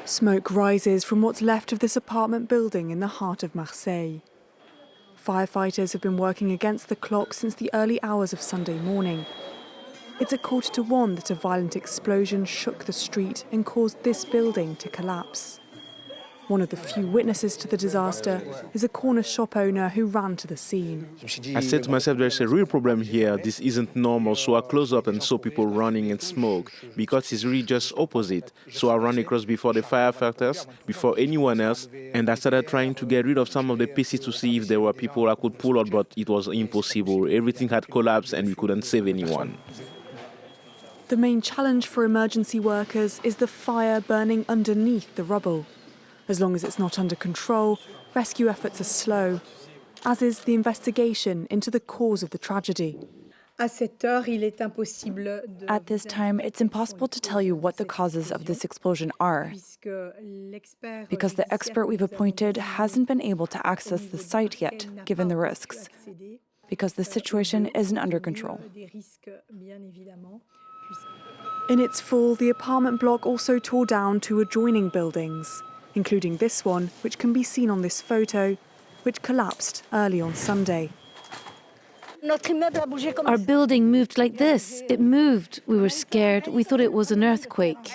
Smoke rises from what's left of this apartment building in the heart of Marseille. Firefighters have been working against the clock since the early hours of Sunday morning. It's at 1:45 that a violent explosion shook the street and caused this building to collapse. One of the few witnesses to the disaster is a corner shop owner who ran to the scene. I said to myself, there's a real problem here. This isn't normal. So I closed up and saw people running and smoke because it's really just opposite. So I ran across before the firefighters, before anyone else, and I started trying to get rid of some of the pieces to see if there were people I could pull out, but it was impossible. Everything had collapsed and we couldn't save anyone. The main challenge for emergency workers is the fire burning underneath the rubble. As long as it's not under control, rescue efforts are slow, as is the investigation into the cause of the tragedy. At this time, it's impossible to tell you what the causes of this explosion are, because the expert we've appointed hasn't been able to access the site yet, given the risks, because the situation isn't under control. In its fall, the apartment block also tore down 2 adjoining buildings, including this one, which can be seen on this photo, which collapsed early on Sunday. Our building moved like this. It moved. We were scared. We thought it was an earthquake.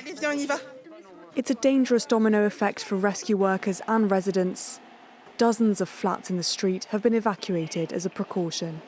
It's a dangerous domino effect for rescue workers and residents. Dozens of flats in the street have been evacuated as a precaution.